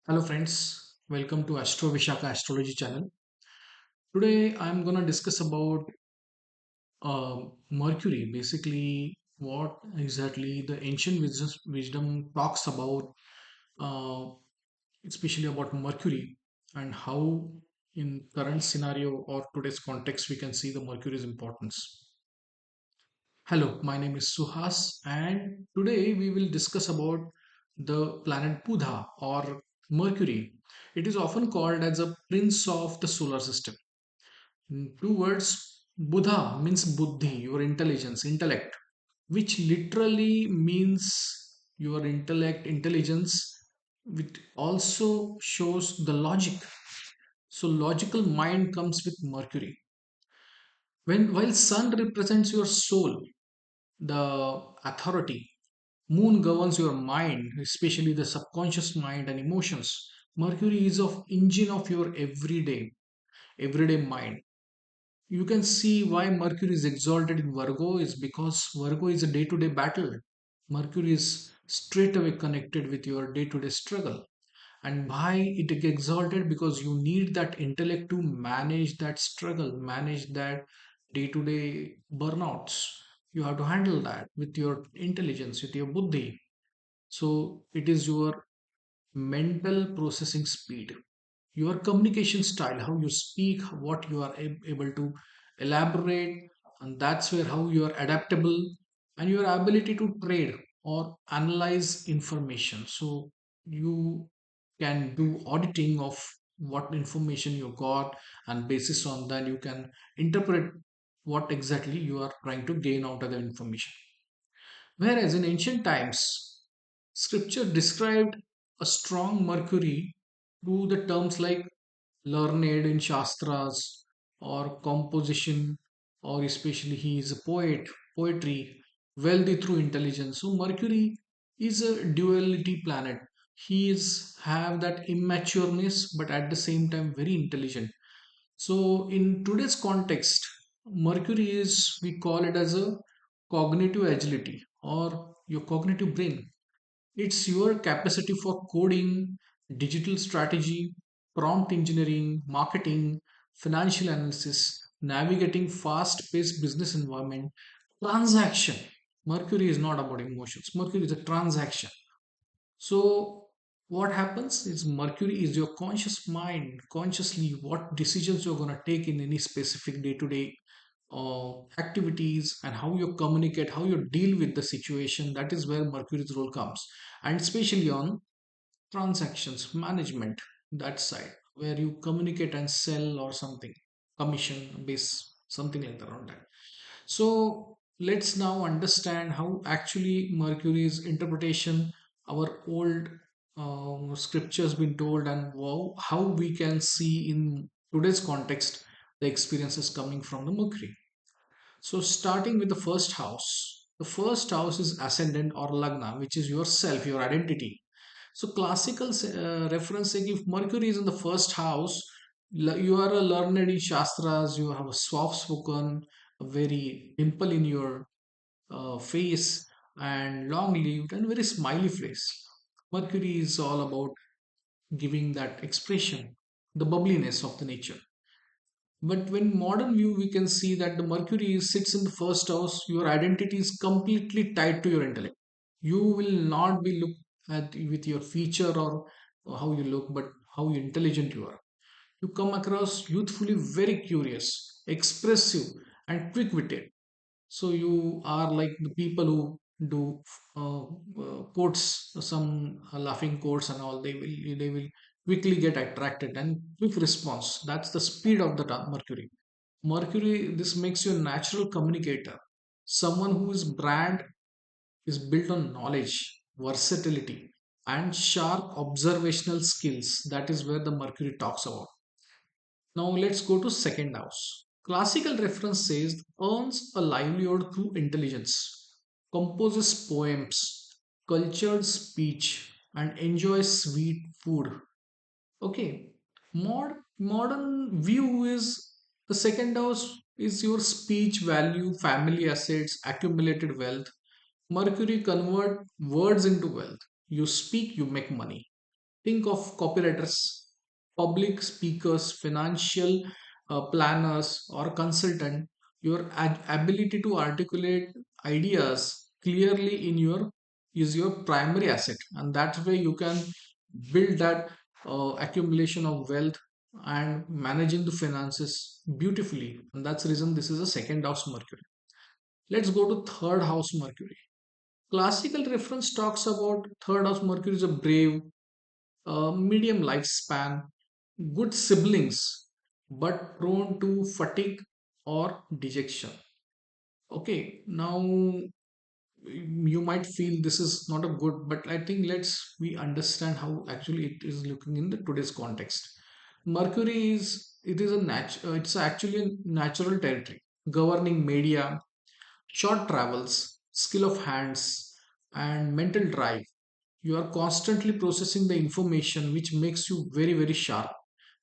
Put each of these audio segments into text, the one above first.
Hello friends, welcome to Astro Vishaka Astrology channel. Today I'm gonna discuss about Mercury. Basically, what exactly the ancient wisdom talks about, uh, especially about Mercury and how in current scenario or today's context we can see the Mercury's importance. Hello, my name is Suhas, and today we will discuss about the planet Buddha or Mercury. It is often called as a prince of the solar system. In two words, Buddha means Buddhi, your intelligence, intellect, which literally means your intellect, intelligence, which also shows the logic. So, logical mind comes with Mercury. While Sun represents your soul, the authority, Moon governs your mind, especially the subconscious mind and emotions. Mercury is of engine of your everyday mind. You can see why Mercury is exalted in Virgo is because Virgo is a day-to-day battle. Mercury is straight away connected with your day-to-day struggle. And why it gets exalted? Because you need that intellect to manage that struggle, manage that day-to-day burnouts. You have to handle that with your intelligence, with your buddhi. So it is your mental processing speed, your communication style, how you speak, what you are able to elaborate, and that's where how you are adaptable and your ability to trade or analyze information. So you can do auditing of what information you got, and basis on that you can interpret what exactly you are trying to gain out of the information. Whereas in ancient times, scripture described a strong Mercury through the terms like learned in Shastras or composition, or especially he is a poet, poetry, wealthy through intelligence. So Mercury is a duality planet. He is have that immatureness, but at the same time very intelligent. So in today's context, Mercury is, we call it as a cognitive agility or your cognitive brain. It's your capacity for coding, digital strategy, prompt engineering, marketing, financial analysis, navigating fast-paced business environment, transaction. Mercury is not about emotions. Mercury is a transaction. So what happens is Mercury is your conscious mind, consciously what decisions you're going to take in any specific day-to-day activities, and how you communicate, how you deal with the situation. That is where Mercury's role comes, and especially on transactions management, that side where you communicate and sell or something, commission base, something like that on that. So let's now understand how actually Mercury's interpretation, our old scriptures been told, and how we can see in today's context the experiences coming from the Mercury. So starting with the first house. The first house is ascendant or lagna, which is yourself, your identity. So classical reference saying if Mercury is in the first house, you are a learned in Shastras, you have a soft spoken, a very dimple in your face, and long lived and very smiley face. Mercury is all about giving that expression, the bubbliness of the nature. But when modern view, we can see that the Mercury sits in the first house. Your identity is completely tied to your intellect. You will not be looked at with your feature or how you look, but how intelligent you are. You come across youthfully very curious, expressive, and quick-witted. So you are like the people who do quotes, some laughing quotes and all. They will quickly get attracted and quick response. That's the speed of the Mercury. Mercury, this makes you a natural communicator, someone whose brand is built on knowledge, versatility, and sharp observational skills. That is where the Mercury talks about. Now let's go to second house. Classical reference says earns a livelihood through intelligence, composes poems, cultured speech, and enjoys sweet food. Okay, modern view is the second house is your speech value, family assets, accumulated wealth. Mercury convert words into wealth. You speak, you make money. Think of copywriters, public speakers, financial planners, or consultant. Your ability to articulate ideas clearly in your is your primary asset, and that way you can build that accumulation of wealth and managing the finances beautifully. And that's the reason this is a second house Mercury. Let's go to third house Mercury. Classical reference talks about third house Mercury is a brave, medium lifespan, good siblings, but prone to fatigue or dejection. Okay, now you might feel this is not a good, but I think let's we understand how actually it is looking in the today's context. Mercury is it is a it's actually a natural territory governing media, short travels, skill of hands, and mental drive. You are constantly processing the information, which makes you very, very sharp.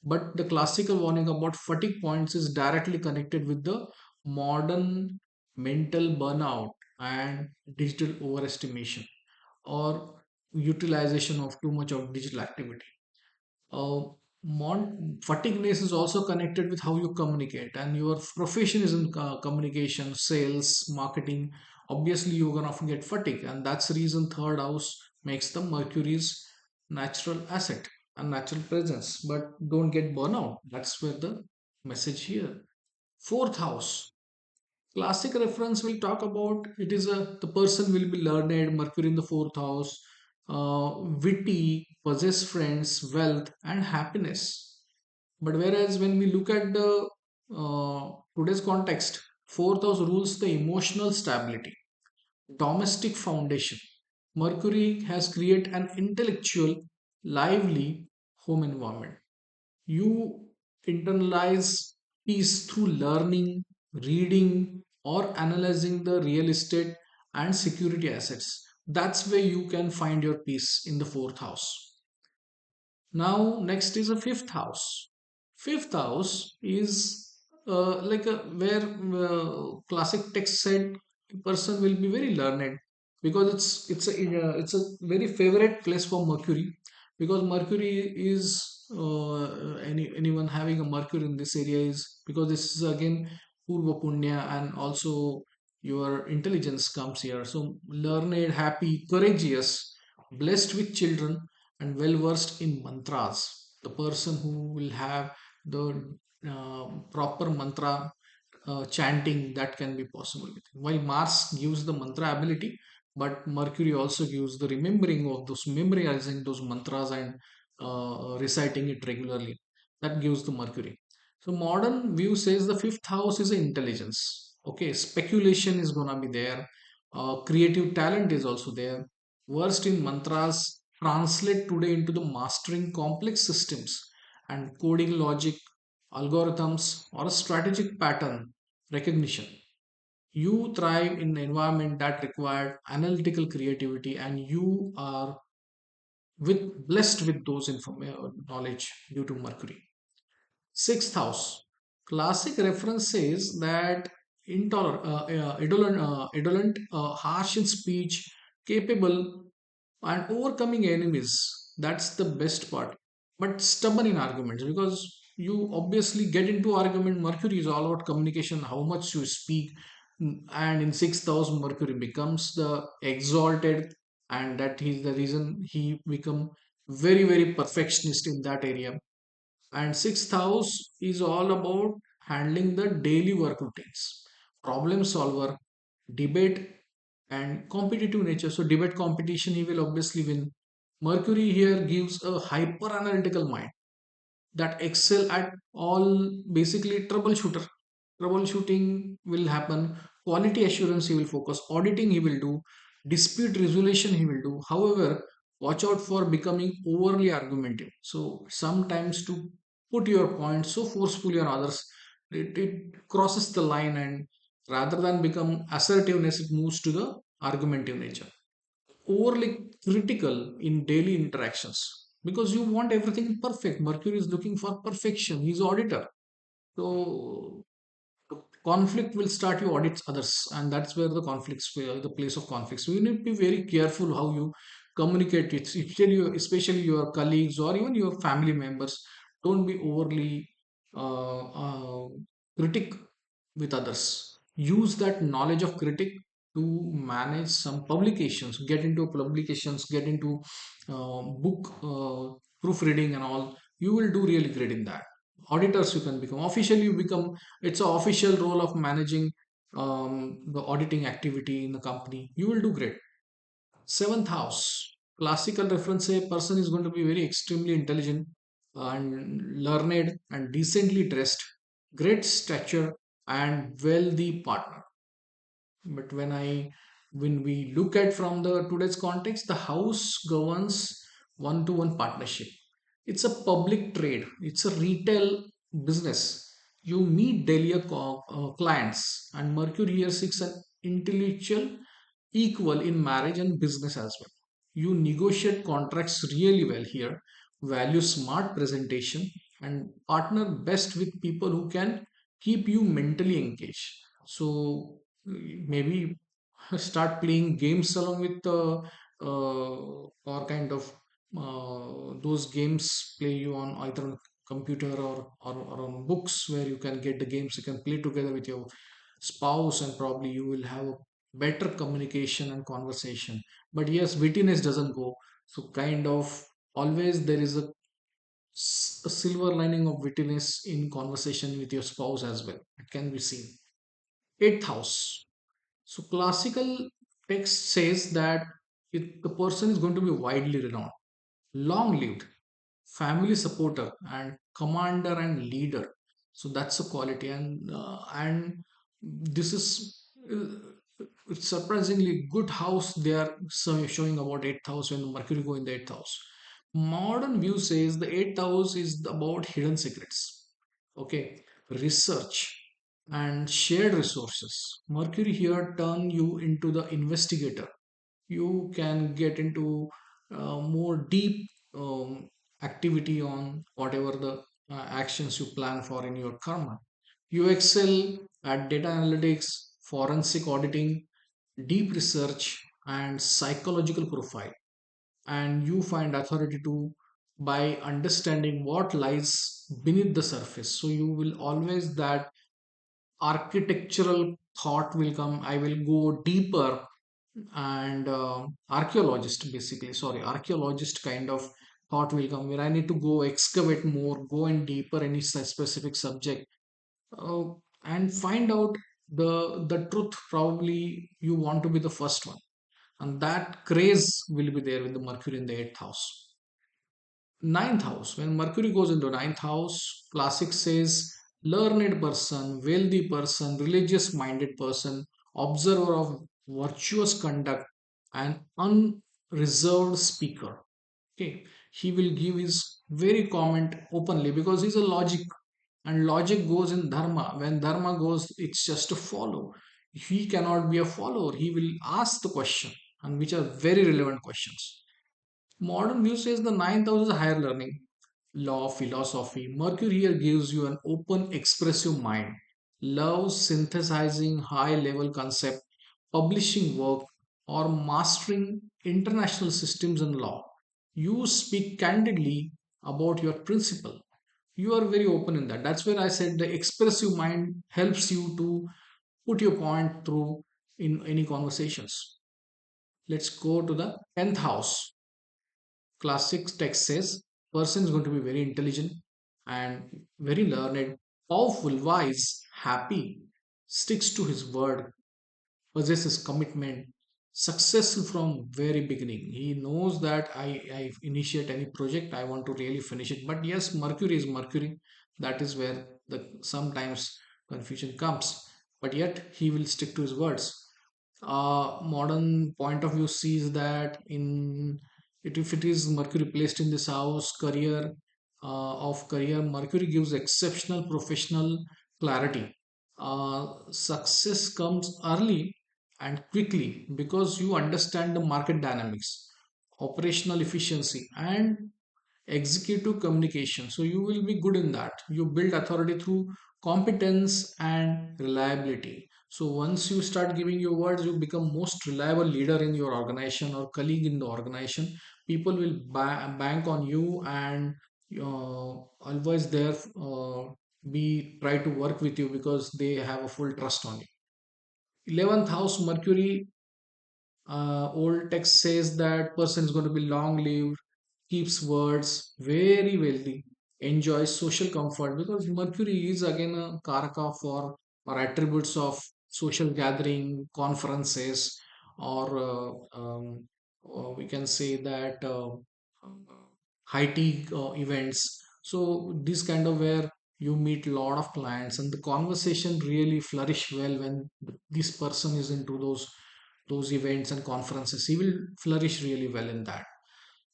But the classical warning about fatigue points is directly connected with the modern mental burnout and digital overestimation or utilization of too much of digital activity. Fatigueness is also connected with how you communicate, and your profession is in communication, sales, marketing. Obviously, you're gonna often get fatigue, and that's the reason third house makes the Mercury's natural asset and natural presence. But don't get burnout. That's where the message here. Fourth house. Classic reference will talk about it is a the person will be learned, Mercury in the fourth house, witty, possess friends, wealth, and happiness. But whereas when we look at the today's context, fourth house rules the emotional stability, domestic foundation. Mercury has created an intellectual, lively home environment. You internalize peace through learning, reading, or analyzing the real estate and security assets. That's where you can find your peace in the fourth house. Now, next is a fifth house. Fifth house is like a where classic text said a person will be very learned because it's a very favorite place for Mercury because Mercury is anyone having a Mercury in this area is because this is again Purva Punya and also your intelligence comes here. So learned, happy, courageous, blessed with children and well versed in mantras. The person who will have the proper mantra chanting that can be possible with him. While Mars gives the mantra ability, but Mercury also gives the remembering of those, memorizing those mantras and reciting it regularly. That gives the Mercury. So modern view says the fifth house is intelligence. Okay, speculation is gonna be there. Creative talent is also there. Versed in mantras translate today into the mastering complex systems and coding logic, algorithms, or a strategic pattern recognition. You thrive in an environment that required analytical creativity, and you are blessed with those knowledge due to Mercury. Sixth house. Classic reference says that indolent, harsh in speech, capable, and overcoming enemies. That's the best part. But stubborn in arguments because you obviously get into argument. Mercury is all about communication, how much you speak, and in sixth house, Mercury becomes the exalted, and that is the reason he become very very perfectionist in that area. And sixth house is all about handling the daily work routines, problem solver, debate, and competitive nature. So, debate competition, he will obviously win. Mercury here gives a hyper analytical mind that excel at all basically troubleshooting will happen, quality assurance he will focus, auditing he will do, dispute resolution he will do. However, watch out for becoming overly argumentative. So sometimes to put your point so forcefully on others, it crosses the line, and rather than become assertiveness it moves to the argumentative nature. Overly critical in daily interactions because you want everything perfect. Mercury is looking for perfection. He's auditor. So conflict will start you audits others, and that's where the conflicts, the place of conflicts. So you need to be very careful how you Communicate it, especially your colleagues or even your family members. Don't be overly critic with others. Use that knowledge of critic to manage some publications, get into publications, get into book proofreading and all. You will do really great in that. Auditors you can become, officially you become, it's an official role of managing the auditing activity in the company. You will do great. Seventh house, classical reference, a person is going to be very extremely intelligent and learned and decently dressed, great stature and wealthy partner. But when we look at from the today's context, the house governs one-to-one partnership. It's a public trade. It's a retail business. You meet daily clients, and Mercury here seeks an intellectual equal in marriage and business as well. You negotiate contracts really well here, value smart presentation, and partner best with people who can keep you mentally engaged. So maybe start playing games along with or kind of those games play you on either on computer or on books where you can get the games, you can play together with your spouse, and probably you will have a better communication and conversation. But yes, wittiness doesn't go, so kind of always there is a silver lining of wittiness in conversation with your spouse as well, it can be seen. Eighth house, so classical text says that the person is going to be widely renowned, long lived, family supporter, and commander and leader. So that's a quality, and this is it's surprisingly good house. They are showing about eighth house when Mercury go in the eighth house. Modern view says the eighth house is about hidden secrets. Okay, research and shared resources. Mercury here turn you into the investigator. You can get into more deep activity on whatever the actions you plan for in your karma. You excel at data analytics, forensic auditing, deep research, and psychological profile. And you find authority to by understanding what lies beneath the surface. So you will always that architectural thought will come. I will go deeper, and archaeologist basically, sorry, archaeologist kind of thought will come where I need to go excavate more, go in deeper any specific subject, uh, and find out the truth. Probably you want to be the first one, and that craze will be there with the Mercury in the eighth house. Ninth house, when Mercury goes into ninth house, classic says learned person, wealthy person, religious minded person, observer of virtuous conduct, and unreserved speaker. Okay, he will give his very comment openly because he's a logic, and logic goes in dharma. When dharma goes, it's just to follow. He cannot be a follower, he will ask the question, and which are very relevant questions. Modern view says the ninth house is higher learning, law, philosophy. Mercury here gives you an open, expressive mind, loves synthesizing high level concept, publishing work, or mastering international systems and law. You speak candidly about your principle. You are very open in that. That's where I said the expressive mind helps you to put your point through in any conversations. Let's go to the 10th house. Classic text says person is going to be very intelligent and very learned, powerful, wise, happy, sticks to his word, possesses commitment, successful from very beginning. He knows that I initiate any project, I want to really finish it. But yes, Mercury is Mercury. That is where the sometimes confusion comes. But yet he will stick to his words. Modern point of view sees that in it, if it is Mercury placed in this house, career, Mercury gives exceptional professional clarity. Success comes early and quickly because you understand the market dynamics, operational efficiency, and executive communication. So you will be good in that. You build authority through competence and reliability. So once you start giving your words, you become most reliable leader in your organization or colleague in the organization. People will bank on you and always there be try to work with you because they have a full trust on you. 11th house Mercury, old text says that person is going to be long lived, keeps words, very wealthy, enjoys social comfort, because Mercury is again a karaka for or attributes of social gathering, conferences, or we can say that high tea events. So this kind of where you meet a lot of clients and the conversation really flourish well when this person is into those events and conferences. He will flourish really well in that.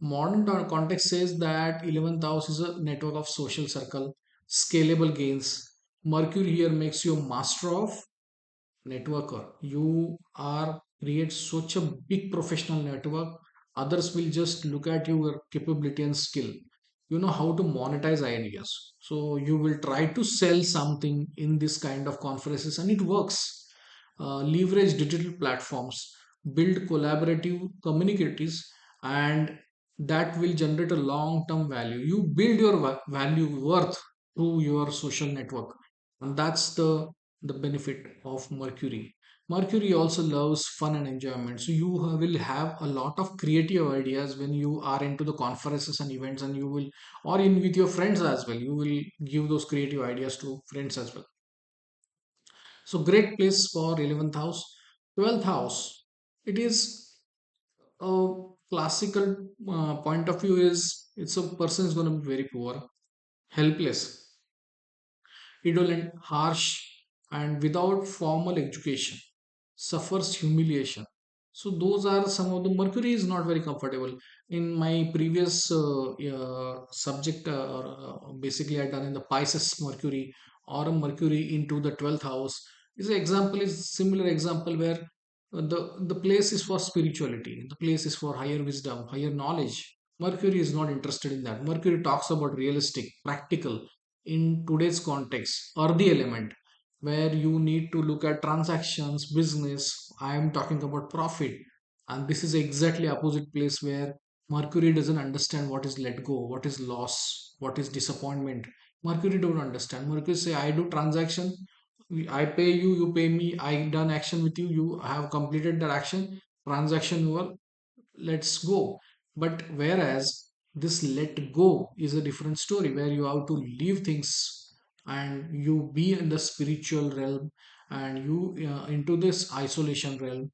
Modern context says that 11th house is a network of social circle, scalable gains. Mercury here makes you a master of networker. You are create such a big professional network. Others will just look at your capability and skill. You know how to monetize ideas. So you will try to sell something in this kind of conferences and it works. Leverage digital platforms, build collaborative communities, and that will generate a long term value. You build your value worth through your social network, and that's the benefit of Mercury. Mercury also loves fun and enjoyment. So you will have a lot of creative ideas when you are into the conferences and events, and you will, or in with your friends as well, you will give those creative ideas to friends as well. So great place for 11th house. 12th house. It is a classical point of view is it's a person is going to be very poor, helpless, indolent, harsh, and without formal education, suffers humiliation. So those are some of the Mercury is not very comfortable. In my previous subject, basically I done in the Pisces Mercury or a Mercury into the 12th house. This example is similar example where the place is for spirituality, the place is for higher wisdom, higher knowledge. Mercury is not interested in that. Mercury talks about realistic, practical, in today's context, earthy element, where you need to look at transactions, business. I am talking about profit, and this is exactly opposite place where Mercury doesn't understand what is let go, what is loss, what is disappointment. Mercury don't understand. Mercury say, I do transaction, I pay you, you pay me, I done action with you, you have completed that action, transaction over, let's go. But whereas this let go is a different story where you have to leave things and you be in the spiritual realm and you into this isolation realm.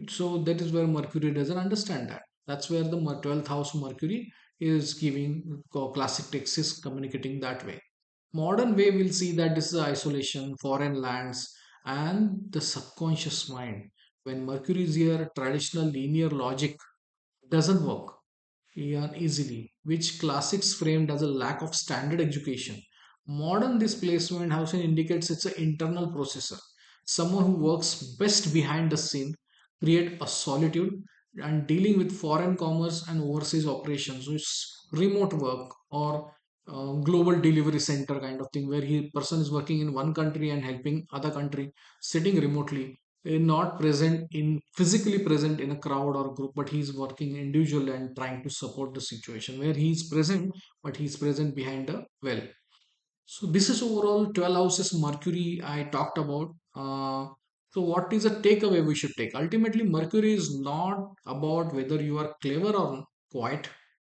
So that is where Mercury doesn't understand that. That's where the 12th house Mercury is giving classic text is communicating that way. Modern way will see that this is isolation, foreign lands, and the subconscious mind. When Mercury is here, traditional linear logic doesn't work easily, which classics framed as a lack of standard education. Modern displacement housing indicates it's an internal processor, someone who works best behind the scene, create a solitude, and dealing with foreign commerce and overseas operations. So it's remote work or global delivery center kind of thing where he person is working in one country and helping other country sitting remotely, not present in physically present in a crowd or group, but he's working individual and trying to support the situation where he's present, but he's present behind a well. So this is overall 12 houses Mercury I talked about. So what is a takeaway we should take? Ultimately, Mercury is not about whether you are clever or quiet.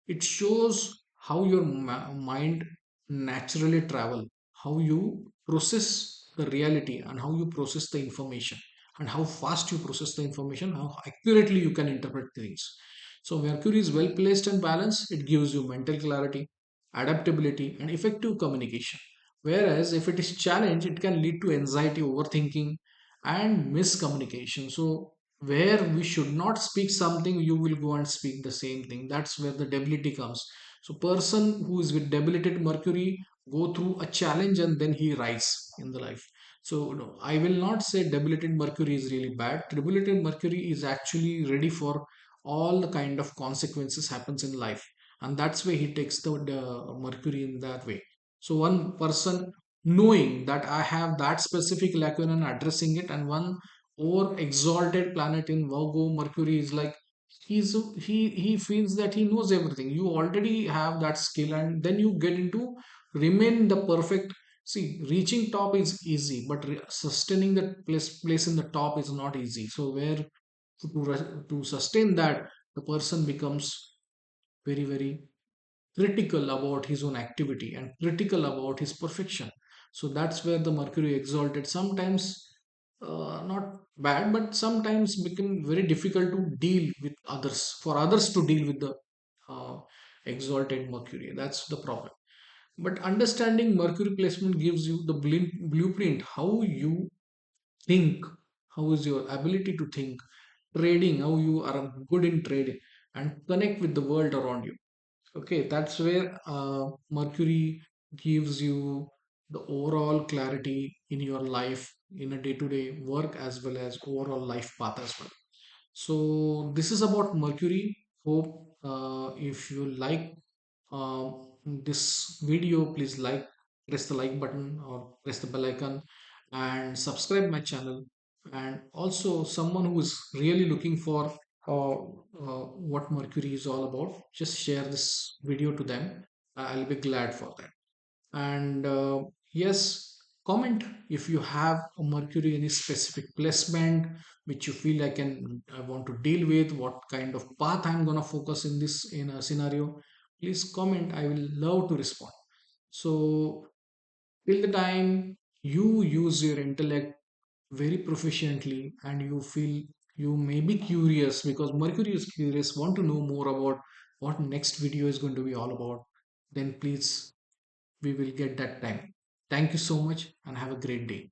It shows how your mind naturally travel, how you process the reality and how you process the information and how fast you process the information, how accurately you can interpret things. So Mercury is well placed and balanced. It gives you mental clarity, adaptability, and effective communication. Whereas if it is challenged, it can lead to anxiety, overthinking, and miscommunication. So where we should not speak something, you will go and speak the same thing. That's where the debility comes. So person who is with debilitated Mercury go through a challenge and then he rise in the life. So no, I will not say debilitated Mercury is really bad. Debilitated Mercury is actually ready for all the kind of consequences happens in life. and that's why he takes the Mercury in that way. So one person knowing that I have that specific lacuna and addressing it, and one over exalted planet in Virgo, Mercury is like he feels that he knows everything. You already have that skill, and then you get into remain the perfect. See, reaching top is easy, but sustaining the place in the top is not easy. So where to sustain that, the person becomes very critical about his own activity and critical about his perfection. So that's where the Mercury exalted sometimes not bad, but sometimes become very difficult to deal with others, for others to deal with the uh, exalted Mercury. That's the problem. But understanding Mercury placement gives you the blueprint how you think, how is your ability to think, trading, how you are good in trading, and connect with the world around you. Okay, that's where Mercury gives you the overall clarity in your life in a day-to-day work as well as overall life path as well. So this is about Mercury. Hope if you like uh, this video, please press the like button or press the bell icon and subscribe my channel. And also someone who is really looking for what Mercury is all about, just share this video to them. I'll be glad for that. And yes, comment if you have a Mercury any specific placement which you feel I want to deal with, what kind of path I'm gonna focus in this in a scenario. Please comment. I will love to respond. So till the time you use your intellect very proficiently and you feel you may be curious, because Mercury is curious, want to know more about what next video is going to be all about, then please we will get that time. Thank you so much and have a great day.